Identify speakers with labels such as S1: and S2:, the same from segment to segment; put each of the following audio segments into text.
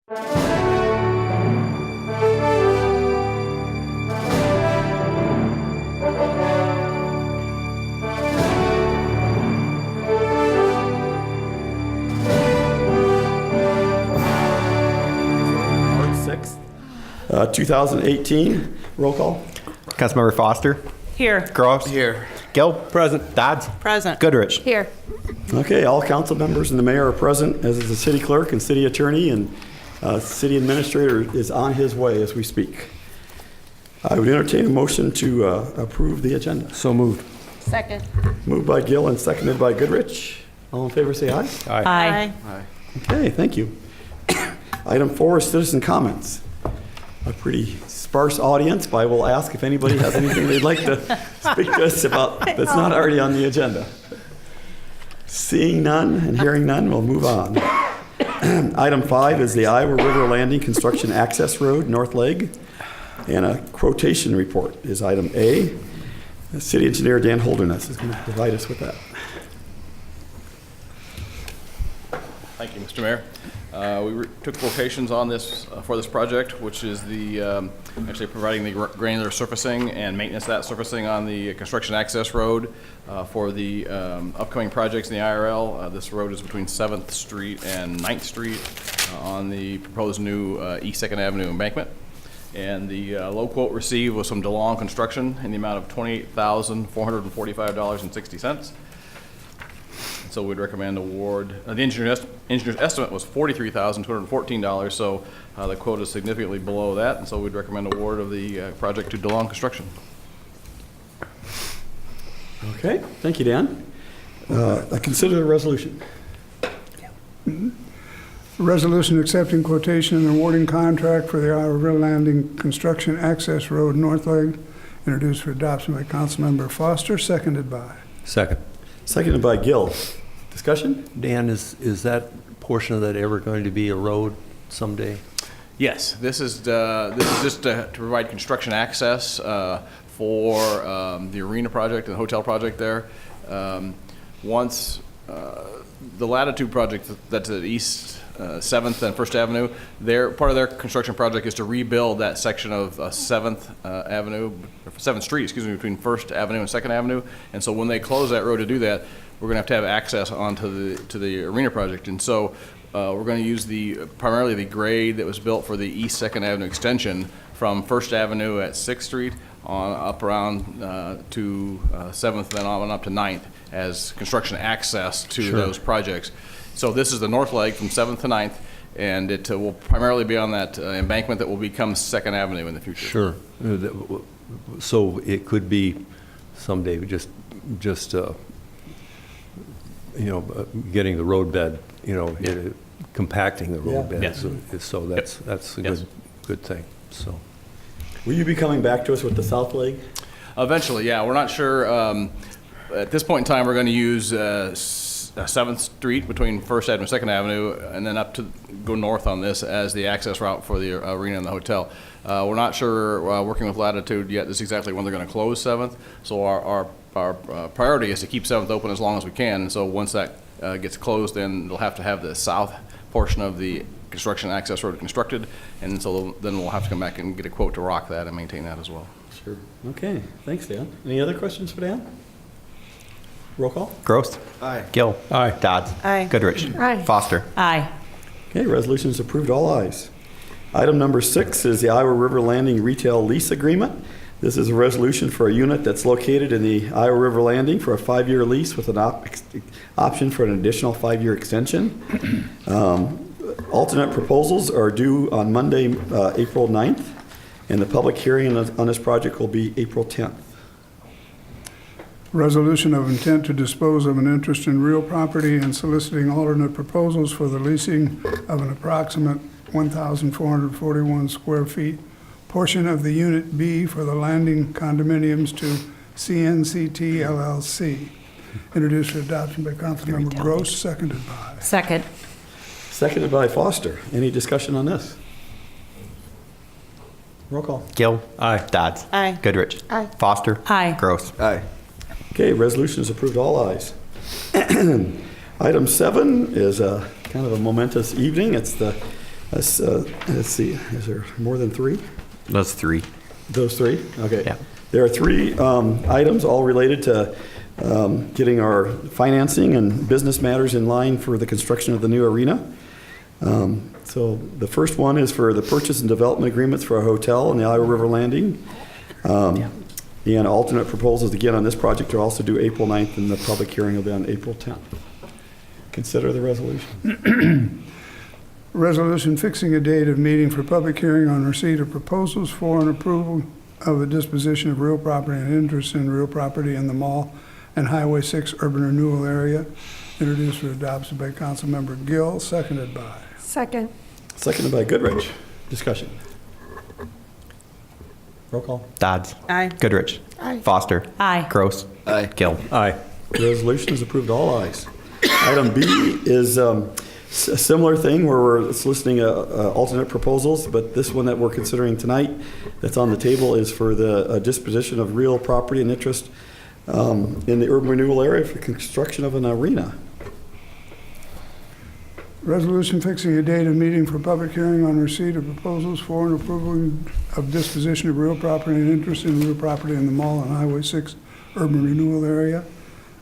S1: March 6th, 2018. Roll call.
S2: Councilmember Foster.
S3: Here.
S2: Gross.
S4: Here.
S2: Gill. Present. Dodds.
S3: Present.
S2: Goodrich.
S3: Here.
S1: Okay, all council members and the mayor are present, as is the city clerk and city attorney, and city administrator is on his way as we speak. I would entertain a motion to approve the agenda.
S2: So moved.
S3: Second.
S1: Moved by Gill and seconded by Goodrich. All in favor say aye.
S3: Aye.
S1: Okay, thank you. Item 4 is citizen comments. A pretty sparse audience, but I will ask if anybody has anything they'd like to speak to us about that's not already on the agenda. Seeing none and hearing none, we'll move on. Item 5 is the Iowa River Landing Construction Access Road, North Leg, and a quotation report is item A. The city engineer Dan Holderness is going to provide us with that.
S5: Thank you, Mr. Mayor. We took quotations on this for this project, which is the actually providing the granular surfacing and maintenance of that surfacing on the construction access road for the upcoming projects in the IRL. This road is between 7th Street and 9th Street on the proposed new East 2nd Avenue embankment. And the low quote received was from DeLong Construction in the amount of $28,445.60. So we'd recommend award, the engineer's estimate was $43,214, so the quote is significantly below that, and so we'd recommend award of the project to DeLong Construction.
S1: Okay, thank you, Dan. I consider the resolution.
S6: A resolution accepting quotation and awarding contract for the Iowa River Landing Construction Access Road, North Leg, introduced for adoption by Councilmember Foster, seconded by.
S2: Second.
S1: Seconded by Gill. Discussion?
S2: Dan, is that portion of that ever going to be a road someday?
S5: Yes, this is just to provide construction access for the arena project and the hotel project there. Once the Latitude project that's at East 7th and 1st Avenue, part of their construction project is to rebuild that section of 7th Street, between 1st Avenue and 2nd Avenue. And so when they close that road to do that, we're going to have access onto the arena project. And so we're going to use primarily the grade that was built for the East 2nd Avenue extension from 1st Avenue at 6th Street on up around to 7th, then on up to 9th as construction access to those projects. So this is the north leg from 7th to 9th, and it will primarily be on that embankment that will become 2nd Avenue in the future.
S2: Sure. So it could be someday just getting the road bed, compacting the road bed.
S5: Yes.
S2: So that's a good thing. So.
S1: Will you be coming back to us with the south leg?
S5: Eventually, yeah. We're not sure. At this point in time, we're going to use 7th Street between 1st Avenue and 2nd Avenue, and then go north on this as the access route for the arena and the hotel. We're not sure, working with Latitude yet, this is exactly when they're going to close 7th. So our priority is to keep 7th open as long as we can. So once that gets closed, then they'll have to have the south portion of the construction access road constructed, and so then we'll have to come back and get a quote to rock that and maintain that as well.
S1: Sure. Okay, thanks, Dan. Any other questions for Dan? Roll call.
S2: Gross.
S4: Aye.
S2: Gill. Aye. Dodds.
S3: Aye.
S2: Goodrich.
S3: Aye.
S2: Foster.
S3: Aye.
S1: Okay, resolution is approved, all ayes. Item number 6 is the Iowa River Landing Retail Lease Agreement. This is a resolution for a unit that's located in the Iowa River Landing for a 5-year lease with an option for an additional 5-year extension. Alternate proposals are due on Monday, April 9th, and the public hearing on this project will be April 10th.
S6: Resolution of intent to dispose of an interest in real property and soliciting alternate proposals for the leasing of an approximate 1,441 square feet portion of the Unit B for the landing condominiums to CNCT LLC. Introduced for adoption by Councilmember Gross, seconded by.
S3: Second.
S1: Seconded by Foster. Any discussion on this? Roll call.
S2: Gill. Aye. Dodds.
S3: Aye.
S2: Goodrich.
S3: Aye.
S2: Foster.
S3: Aye.
S2: Gross.
S4: Aye.
S1: Okay, resolution is approved, all ayes. Item 7 is a kind of a momentous evening. It's the Let's see, is there more than three?
S3: Those three.
S1: Those three? Okay.
S3: Yeah.
S1: There are three items, all related to getting our financing and business matters in line for the construction of the new arena. So the first one is for the purchase and development agreements for a hotel in the Iowa River Landing. And alternate proposals, again, on this project are also due April 9th, and the public hearing will be on April 10th. Consider the resolution.
S6: Resolution fixing a date of meeting for public hearing on receipt of proposals for and approval of the disposition of real property and interest in real property in the Mall and Highway 6 urban renewal area, introduced for adoption by Councilmember Gill, seconded by.
S4: Second.
S1: Seconded by Goodrich. Discussion. Roll call.
S3: Dodds.
S4: Aye.
S3: Goodrich.
S4: Aye.
S3: Foster.
S4: Aye.
S3: Gross.
S5: Aye.
S3: Gill.
S2: Aye.
S1: The resolution is approved, all ayes. Item B is a similar thing where we're soliciting alternate proposals, but this one that we're considering tonight that's on the table is for the disposition of real property and interest in the urban renewal area for construction of an arena.
S6: Resolution fixing a date of meeting for public hearing on receipt of proposals for and approval of disposition of real property and interest in real property in the Mall and Highway 6 urban renewal area,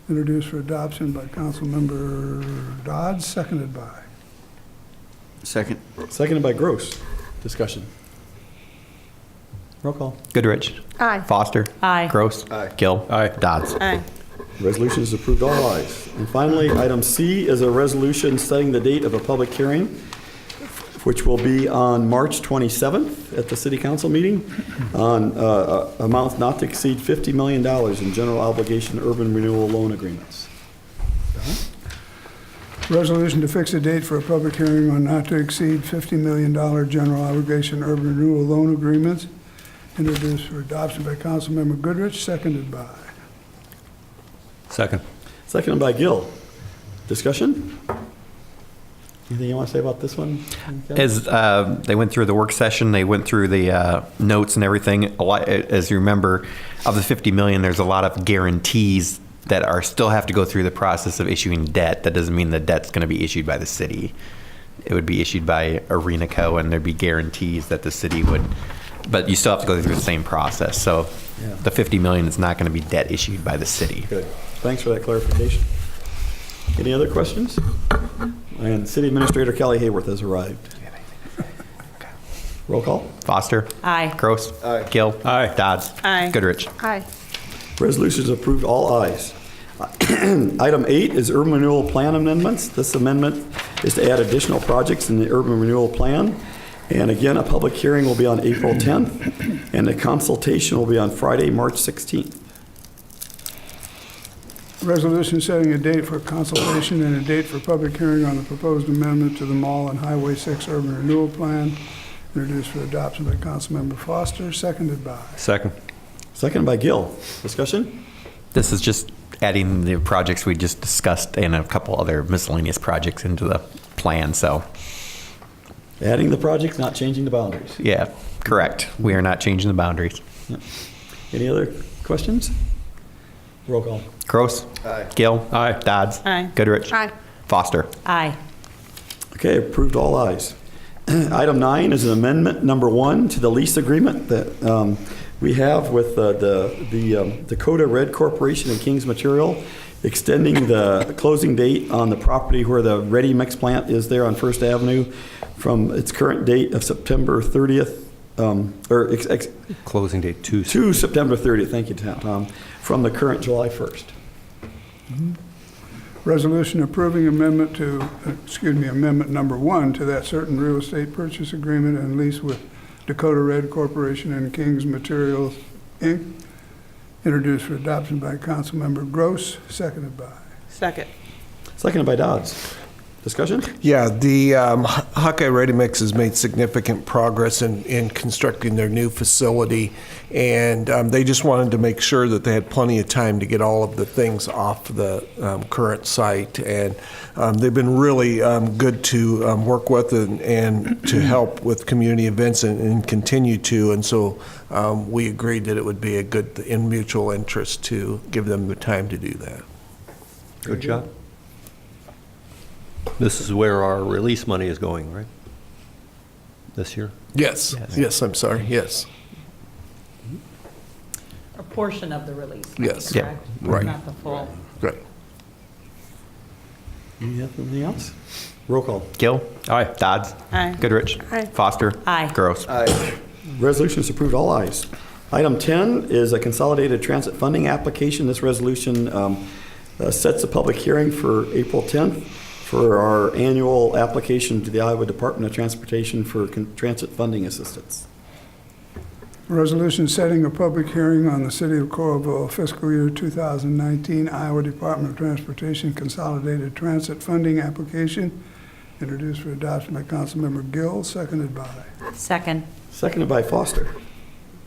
S6: introduced for adoption by Councilmember Dodds, seconded by.
S5: Second.
S1: Seconded by Gross. Discussion. Roll call.
S3: Goodrich.
S4: Aye.
S3: Foster.
S4: Aye.
S3: Gross.
S5: Aye.
S3: Gill.
S2: Aye.
S3: Dodds.
S4: Aye.
S1: Resolution is approved, all ayes. And finally, item C is a resolution setting the date of a public hearing, which will be on March 27th at the City Council meeting on amounts not to exceed $50 million in general obligation urban renewal loan agreements.
S6: Resolution to fix a date for a public hearing on not to exceed $50 million general obligation urban renewal loan agreements, introduced for adoption by Councilmember Goodrich, seconded by.
S2: Second.
S1: Seconded by Gill. Discussion? Anything you want to say about this one?
S3: As they went through the work session, they went through the notes and everything. A lot, as you remember, of the 50 million, there's a lot of guarantees that are still have to go through the process of issuing debt. That doesn't mean the debt's going to be issued by the city. It would be issued by ArenaCo, and there'd be guarantees that the city would. But you still have to go through the same process. So
S1: Yeah.
S3: the 50 million is not going to be debt issued by the city.
S1: Good. Thanks for that clarification. Any other questions? And City Administrator Kelly Hayworth has arrived. Roll call.
S3: Foster.
S4: Aye.
S3: Gross.
S5: Aye.
S3: Gill.
S2: Aye.
S3: Dodds.
S4: Aye.
S3: Goodrich.
S4: Aye.
S1: Resolution is approved, all ayes. Item 8 is urban renewal plan amendments. This amendment is to add additional projects in the urban renewal plan. And again, a public hearing will be on April 10th, and the consultation will be on Friday, March 16th.
S6: Resolution setting a date for consultation and a date for public hearing on the proposed amendment to the Mall and Highway 6 urban renewal plan, introduced for adoption by Councilmember Foster, seconded by.
S2: Second.
S1: Seconded by Gill. Discussion?
S3: This is just adding the projects we just discussed and a couple other miscellaneous projects into the plan. So,
S1: Adding the projects, not changing the boundaries.
S3: yeah, correct. We are not changing the boundaries.
S1: Any other questions? Roll call.
S3: Gross.
S5: Aye.
S3: Gill.
S2: Aye.
S3: Dodds.
S4: Aye.
S3: Goodrich.
S4: Aye.
S3: Foster.
S4: Aye.
S1: Okay, approved, all ayes. Item 9 is an amendment number 1 to the lease agreement that we have with the Dakota Red Corporation and King's Material, extending the closing date on the property where the Ready Mix plant is there on First Avenue from its current date of September 30th,
S2: Closing date 2.
S1: to September 30th, thank you, Tom, from the current July 1st.
S6: Resolution approving amendment number 1 to that certain real estate purchase agreement and lease with Dakota Red Corporation and King's Materials, Inc., introduced for adoption by Councilmember Gross, seconded by.
S4: Second.
S1: Seconded by Dodds. Discussion?
S7: Yeah, the Hawkeye Ready Mix has made significant progress in constructing their new facility, and they just wanted to make sure that they had plenty of time to get all of the things off the current site. And they've been really good to work with and to help with community events and continue to. And so we agreed that it would be a good, in mutual interest, to give them the time to do that.
S2: Good job. This is where our release money is going, right? this year?
S7: Yes, yes, I'm sorry, yes.
S4: A portion of the release.
S7: Yes.
S3: Yeah.
S4: Correct?
S7: Right.
S4: Not the full.
S7: Right.
S1: You have anything else? Roll call.
S3: Gill.
S2: Aye.
S3: Dodds.
S4: Aye.
S3: Goodrich.
S4: Aye.
S3: Foster.
S4: Aye.
S3: Gross.
S1: Resolution is approved, all ayes. Item 10 is a consolidated transit funding application. This resolution sets a public hearing for April 10th for our annual application to the Iowa Department of Transportation for transit funding assistance.
S6: Resolution setting a public hearing on the City of Coralville fiscal year 2019 Iowa Department of Transportation Consolidated Transit Funding Application, introduced for adoption by Councilmember Gill, seconded by.
S4: Second.
S1: Seconded by Foster.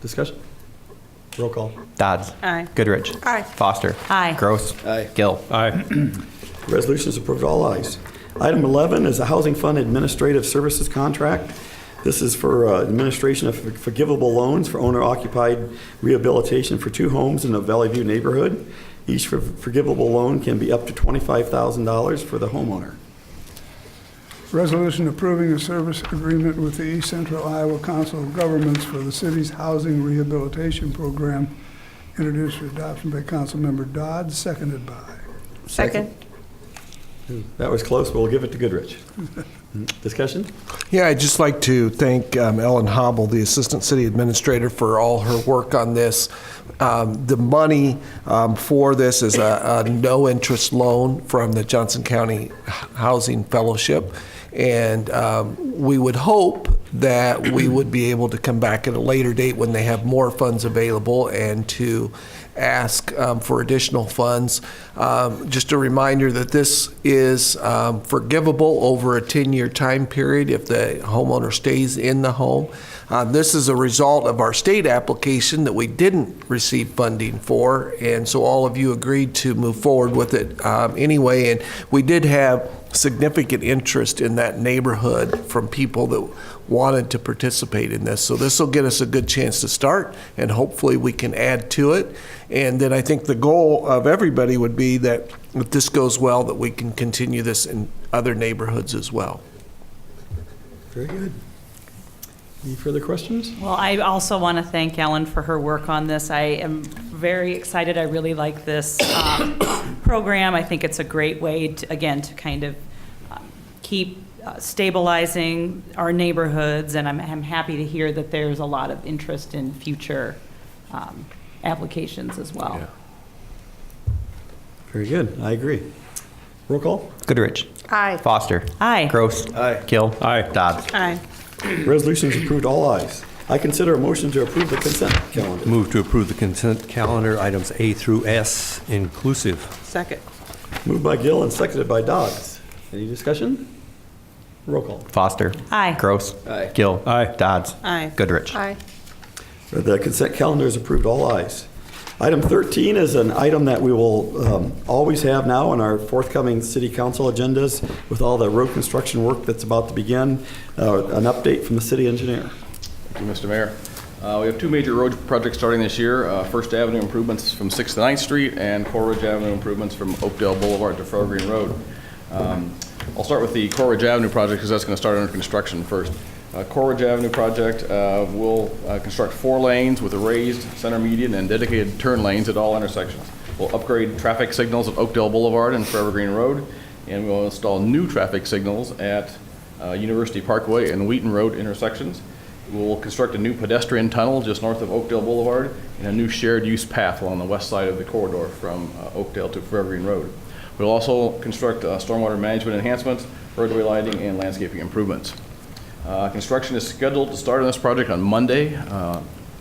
S1: Discussion? Roll call.
S3: Dodds.
S4: Aye.
S3: Goodrich.
S4: Aye.
S3: Foster.
S4: Aye.
S3: Gross. Gill.
S2: Aye.
S1: Resolution is approved, all ayes. Item 11 is a Housing Fund Administrative Services Contract. This is for administration of forgivable loans for owner-occupied rehabilitation for 2 homes in the Valley View neighborhood. Each forgivable loan can be up to $25,000 for the homeowner.
S6: Resolution approving a service agreement with the East Central Iowa Council of Governments for the city's housing rehabilitation program, introduced for adoption by Councilmember Dodd, seconded by.
S4: Second.
S1: That was close, but we'll give it to Goodrich. Discussion?
S7: Yeah, I'd just like to thank Ellen Hobble, the Assistant City Administrator, for all her work on this. The money for this is a no-interest loan from the Johnson County Housing Fellowship, and we would hope that we would be able to come back at a later date when they have more funds available and to ask for additional funds. Just a reminder that this is forgivable over a 10-year time period if the homeowner stays in the home. This is a result of our state application that we didn't receive funding for, and so all of you agreed to move forward with it anyway. And we did have significant interest in that neighborhood from people that wanted to participate in this. So this will get us a good chance to start, and hopefully we can add to it. And then I think the goal of everybody would be that if this goes well, that we can continue this in other neighborhoods as well.
S1: Very good. Any further questions?
S4: Well, I also want to thank Ellen for her work on this. I am very excited. I really like this program. I think it's a great way, to, again, to kind of keep stabilizing our neighborhoods, and I'm happy to hear that there's a lot of interest in future applications as well.
S2: Yeah.
S1: Very good. I agree. Roll call.
S3: Goodrich.
S4: Aye.
S3: Foster.
S4: Aye.
S3: Gross.
S1: Aye.
S3: Gill.
S2: Aye.
S3: Dodds.
S4: Aye.
S1: Resolution is approved, all ayes. I consider a motion to approve the consent calendar.
S2: Move to approve the consent calendar, items A through S inclusive.
S4: Second.
S1: Moved by Gill and seconded by Dodds. Any discussion? Roll call.
S3: Foster.
S4: Aye.
S3: Gross.
S1: Aye.
S3: Gill.
S2: Aye.
S3: Dodds.
S4: Aye.
S3: Goodrich.
S4: Aye.
S1: The consent calendar is approved, all ayes. Item 13 is an item that we will always have now on our forthcoming city council agendas with all the road construction work that's about to begin. An update from the city engineer.
S5: Thank you, Mr. Mayor. We have 2 major road projects starting this year. First Avenue improvements from 6th to 9th Street and Coleridge Avenue improvements from Oakdale Boulevard to Fair Green Road. I'll start with the Coleridge Avenue project because that's going to start under construction first. Coleridge Avenue project will construct 4 lanes with a raised center median and dedicated turn lanes at all intersections. We'll upgrade traffic signals at Oakdale Boulevard and Forever Green Road, and we'll install new traffic signals at University Parkway and Wheaton Road intersections. We'll construct a new pedestrian tunnel just north of Oakdale Boulevard and a new shared use path along the west side of the corridor from Oakdale to Forever Green Road. We'll also construct stormwater management enhancements, roadway lighting, and landscaping improvements. Construction is scheduled to start on this project on Monday,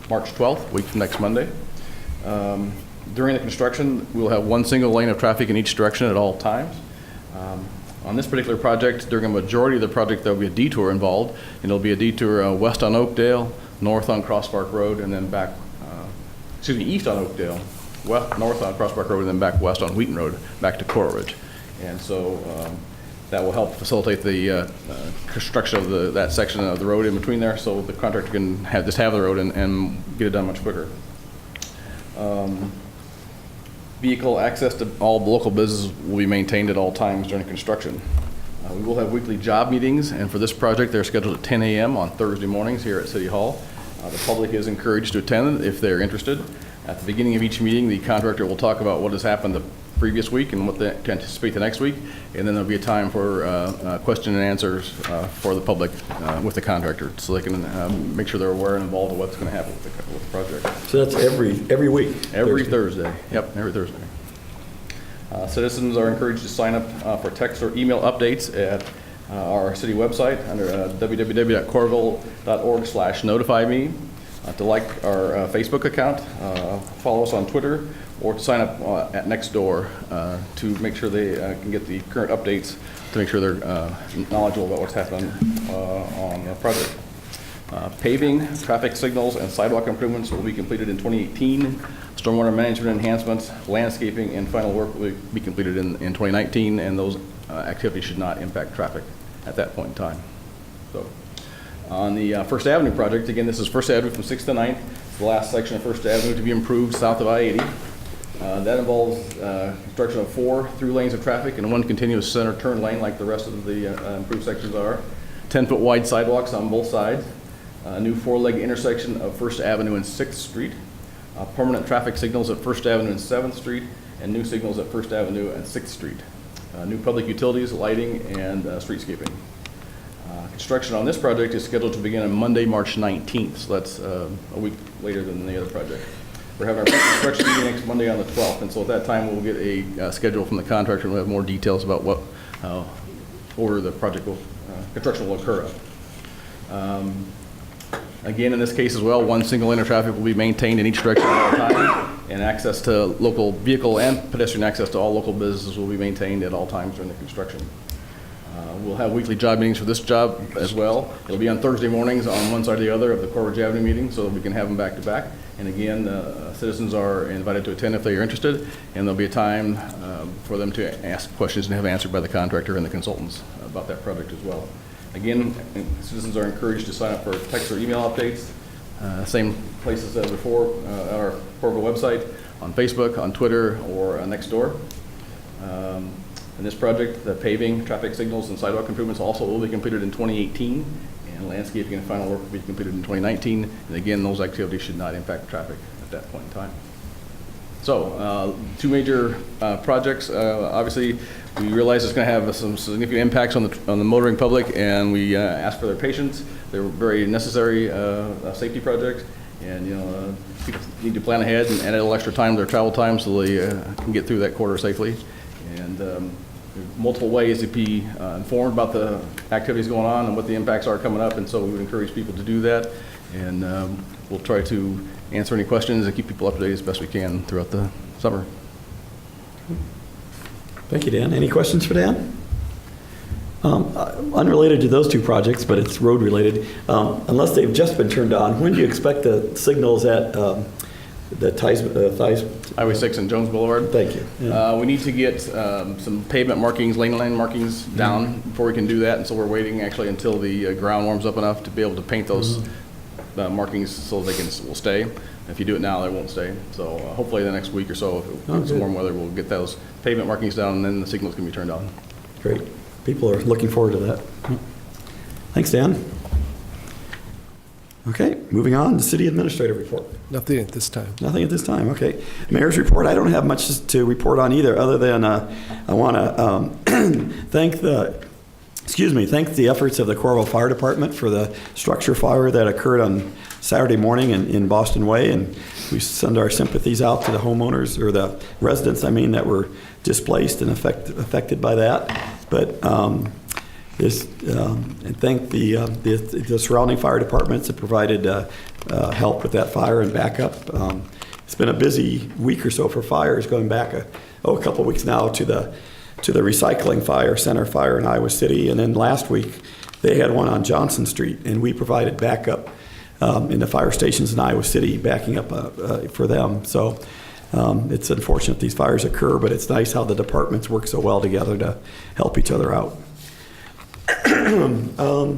S5: March 12th, week from next Monday. During the construction, we'll have 1 single lane of traffic in each direction at all times. On this particular project, during a majority of the project, there'll be a detour involved, and it'll be a detour west on Oakdale, north on Cross Park Road, and then back, east on Oakdale, north on Cross Park Road, and then back west on Wheaton Road, back to Coleridge. And so that will help facilitate the construction of that section of the road in between there, so the contractor can just have the road and get it done much quicker. Vehicle access to all local businesses will be maintained at all times during construction. We will have weekly job meetings, and for this project, they're scheduled at 10 a.m. on Thursday mornings here at City Hall. The public is encouraged to attend if they're interested. At the beginning of each meeting, the contractor will talk about what has happened the previous week and what to anticipate the next week, and then there'll be a time for question and answers for the public with the contractor, so they can make sure they're aware and involved in what's going to happen with the project.
S1: So that's every week?
S5: Every Thursday. Yep, every Thursday. Citizens are encouraged to sign up for text or email updates at our city website under www.coralville.org/notify-me, to like our Facebook account, follow us on Twitter, or to sign up at Nextdoor to make sure they can get the current updates, to make sure they're knowledgeable about what's happening on the project. Paving, traffic signals, and sidewalk improvements will be completed in 2018. Stormwater management enhancements, landscaping, and final work will be completed in 2019, and those activities should not impact traffic at that point in time. So, on the First Avenue project, again, this is First Avenue from 6th to 9th. It's the last section of First Avenue to be improved south of I-80. That involves construction of 4 through lanes of traffic and 1 continuous center turn lane like the rest of the improved sections are. 10-foot wide sidewalks on both sides. A new 4-leg intersection of First Avenue and 6th Street. Permanent traffic signals at First Avenue and 7th Street, and new signals at First Avenue and 6th Street. New public utilities, lighting, and streetscaping. Construction on this project is scheduled to begin on Monday, March 19th, so that's a week later than the other project. We're having our construction meeting next Monday on the 12th, and so at that time we'll get a schedule from the contractor, and we'll have more details about what order the project will, construction will occur at. Again, in this case as well, 1 single lane of traffic will be maintained in each direction at all times, and access to local vehicle and pedestrian access to all local businesses will be maintained at all times during the construction. We'll have weekly job meetings for this job as well. It'll be on Thursday mornings on one side or the other of the Corbridge Avenue meeting, so that we can have them back to back. And again, citizens are invited to attend if they are interested, and there'll be a time for them to ask questions and have answered by the contractor and the consultants about that project as well. Again, citizens are encouraged to sign up for text or email updates, same places as before, at our Coralville website, on Facebook, on Twitter, or Nextdoor. In this project, the paving, traffic signals, and sidewalk improvements also will be completed in 2018, and landscaping and final work will be completed in 2019. And again, those activities should not impact traffic at that point in time. So, 2 major projects. Obviously, we realize it's going to have some significant impacts on the motoring public, and we ask for their patience. They're very necessary safety projects, and people need to plan ahead and add a little extra time to their travel time so they can get through that quarter safely. And there's multiple ways to be informed about the activities going on and what the impacts are coming up, and so we would encourage people to do that. And we'll try to answer any questions and keep people up to date as best we can throughout the summer.
S1: Thank you, Dan. Any questions for Dan? Unrelated to those 2 projects, but it's road related. Unless they've just been turned on, when do you expect the signals at the
S5: Highway 6 and Jones Boulevard?
S1: Thank you. Yeah.
S5: We need to get some pavement markings, lane markings down before we can do that, and so we're waiting actually until the ground warms up enough to be able to paint those markings so they will stay. If you do it now, they won't stay. So hopefully the next week or so, if some warm weather, we'll get those pavement markings down, and then the signals can be turned on.
S1: Great. People are looking forward to that. Thanks, Dan. Okay, moving on, the city administrator report.
S7: Nothing at this time.
S1: Nothing at this time, okay. Mayor's report, I don't have much to report on either, other than I want to thank the efforts of the Coralville Fire Department for the structure fire that occurred on Saturday morning in Boston Way, and we send our sympathies out to the homeowners, or the residents, that were displaced and affected by that. But and thank the surrounding fire departments that provided help with that fire and backup. It's been a busy week or so for fires, going back a couple of weeks now to the recycling fire, center fire in Iowa City, and then last week they had one on Johnson Street, and we provided backup in the fire stations in Iowa City, backing up for them. So it's unfortunate these fires occur, but it's nice how the departments work so well together to help each other out. I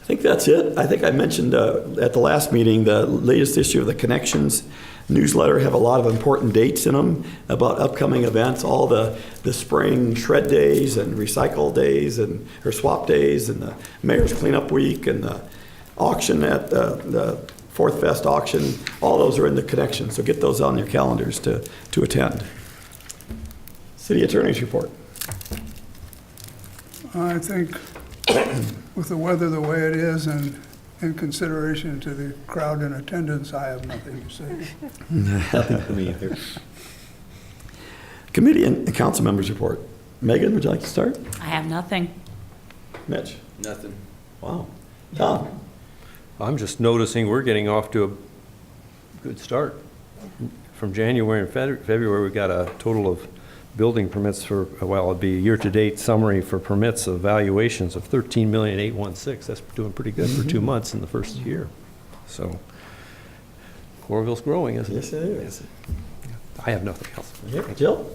S1: think that's it. I think I mentioned at the last meeting the latest issue of the Connections newsletter have a lot of important dates in them about upcoming events, all the spring shred days and recycle days or swap days and the mayor's cleanup week and the auction at the Fourth Fest auction. All those are in the connection, so get those on your calendars to attend. City Attorney's report.
S6: I think with the weather the way it is and in consideration to the crowd in attendance, I have nothing to say.
S1: Nothing for me either. Committee and council members report. Megan, would you like to start?
S4: I have nothing.
S1: Mitch? Nothing. Wow. Tom?
S2: I'm just noticing we're getting off to a good start. From January and February, we got a total of building permits for, well, it'd be a year-to-date summary for permits of valuations of $13,816,000. That's doing pretty good for 2 months in the first year. So Coralville's growing, isn't it?
S1: Yes, it is.
S2: I have nothing else.
S1: Yep. Jill?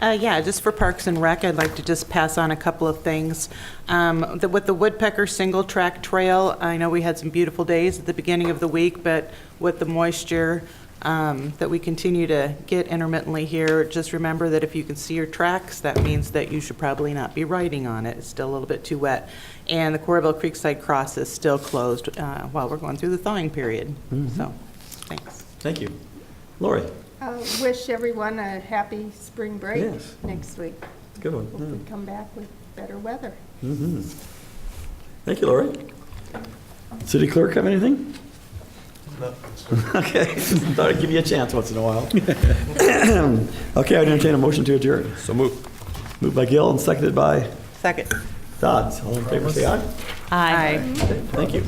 S8: Yeah, just for Parks and Rec, I'd like to just pass on a couple of things. With the Woodpecker Single Track Trail, I know we had some beautiful days at the beginning of the week, but with the moisture that we continue to get intermittently here, just remember that if you can see your tracks, that means that you should probably not be riding on it. It's still a little bit too wet. And the Coralville Creekside Cross is still closed while we're going through the thawing period. So, thanks.
S1: Thank you. Lori?
S9: Wish everyone a happy spring break
S1: Yes.
S9: next week.
S1: It's a good one.
S9: Hopefully come back with better weather.
S1: Thank you, Lori. City clerk have anything? Okay, thought I'd give you a chance once in a while. Okay, I'd entertain a motion to adjourn.
S2: So move.
S1: Moved by Gill and seconded by
S8: Second.
S1: Dodds. All in favor, say aye.
S4: Aye.
S1: Okay, thank you.